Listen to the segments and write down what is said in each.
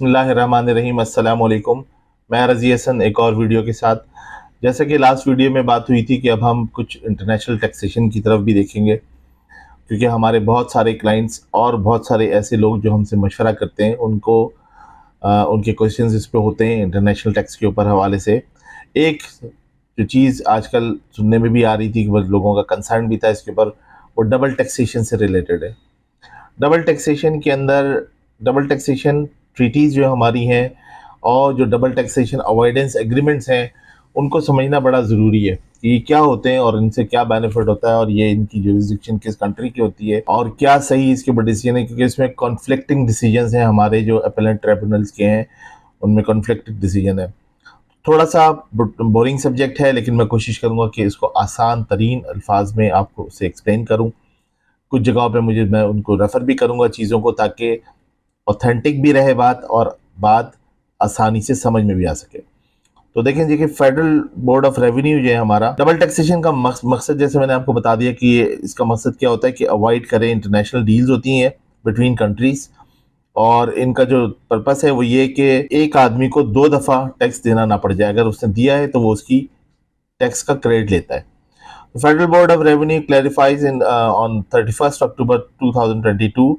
बिस्मिल्लाहिर्रहमानिर्रहीम अस्सलाम वालेकुम। मैं रज़ी हसन एक और वीडियो के साथ। जैसे कि लास्ट वीडियो में बात हुई थी कि अब हम कुछ इंटरनेशनल टैक्सेशन की तरफ भी देखेंगे, क्योंकि हमारे बहुत सारे क्लाइंट्स और बहुत सारे ऐसे लोग जो हमसे मशवरा करते हैं, उनके क्वेश्चंस इस पे होते हैं इंटरनेशनल टैक्स के ऊपर हवाले से। एक जो चीज़ आजकल सुनने में भी आ रही थी कि वो लोगों का कंसर्न भी था इसके ऊपर, वो डबल टैक्सेशन से रिलेटेड है। डबल टैक्सेशन के अंदर डबल टैक्सेशन ट्रीटीज़ जो हमारी हैं और जो डबल टैक्सेशन अवॉइडेंस एग्रीमेंट्स हैं, उनको समझना बड़ा ज़रूरी है कि ये क्या होते हैं और इनसे क्या बेनिफिट होता है और ये इनकी जुरिसडिक्शन किस कंट्री की होती है और क्या सही इसके ऊपर डिसीजन है, क्योंकि इसमें कॉन्फ्लिक्टिंग डिसीजंस हैं। हमारे जो अपीलेट ट्रिब्यूनल्स के हैं उनमें कॉन्फ्लिक्टिंग डिसीजन है। थोड़ा सा बोरिंग सब्जेक्ट है, लेकिन मैं कोशिश करूँगा कि इसको आसान तरीन अल्फाज में आपको उसे एक्सप्लेन करूँ। कुछ जगहों पे मैं उनको रेफ़र भी करूँगा चीज़ों को, ताकि ऑथेंटिक भी रहे बात और बात आसानी से समझ में भी आ सके। तो देखें जी कि फेडरल बोर्ड ऑफ रेवेन्यू जो है हमारा, डबल टैक्सेशन का मकसद जैसे मैंने आपको बता दिया कि ये इसका मकसद क्या होता है कि अवॉइड करें इंटरनेशनल डील्स होती हैं बिटवीन कंट्रीज, और इनका जो पर्पस है वो ये कि एक आदमी को 2 दफ़ा टैक्स देना ना पड़ जाए। अगर उसने दिया है तो वो उसकी टैक्स का क्रेडिट लेता है। The Federal Board of Revenue clarifies on 31st October 2022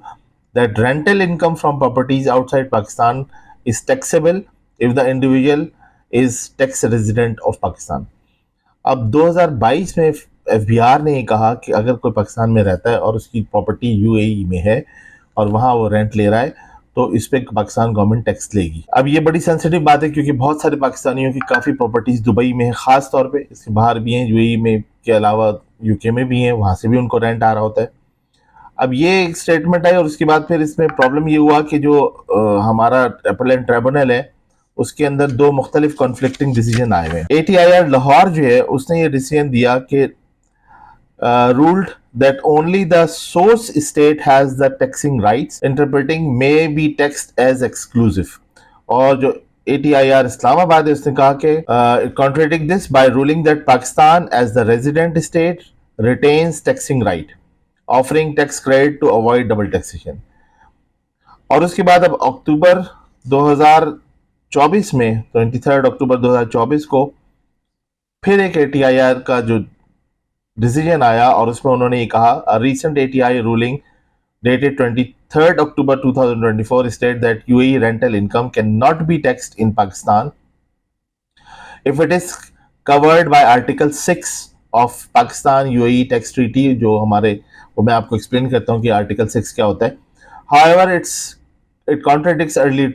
that rental income from properties outside Pakistan is taxable if the individual is tax resident of Pakistan. अब 2022 में एफबीआर ने कहा कि अगर कोई पाकिस्तान में रहता है और उसकी प्रॉपर्टी यूएई में है और वहाँ वो रेंट ले रहा है, तो इस पे पाकिस्तान गवर्नमेंट टैक्स लेगी। अब ये बड़ी सेंसिटिव बात है, क्योंकि बहुत सारे पाकिस्तानियों की काफ़ी प्रॉपर्टीज़ दुबई में है, ख़ास तौर पे इसके बाहर भी हैं, यूएई में के अलावा यूके में भी हैं, वहाँ से भी उनको रेंट आ रहा होता है। अब ये एक स्टेटमेंट आई और उसके बाद फिर इसमें प्रॉब्लम ये हुआ कि जो हमारा अपीलेट ट्रिब्यूनल है उसके अंदर 2 मुख्तलिफ कॉन्फ्लिक्टिंग डिसीजन आए हुए हैं। एटीआईआर लाहौर जो है उसने ये डिसीजन दिया कि ruled that only the source state has the taxing rights, interpreting may be taxed as exclusive. और जो ATIR इस्लामाबाद है उसने कहा कि contradicting this by ruling that Pakistan as the resident state retains taxing right, offering tax credit to avoid double taxation. और उसके बाद अब अक्टूबर 2024 में 23 अक्टूबर 2024 को फिर एक ATIR का जो डिसीजन आया और उसमें उन्होंने ये कहा, recent ATI ruling dated 23rd October 2024 state that UAE rental income cannot be taxed in Pakistan if it is covered by Article 6 of Pakistan UAE tax treaty, जो हमारे, वो मैं आपको एक्सप्लेन करता हूँ कि आर्टिकल 6 क्या होता है। However, it contradicts early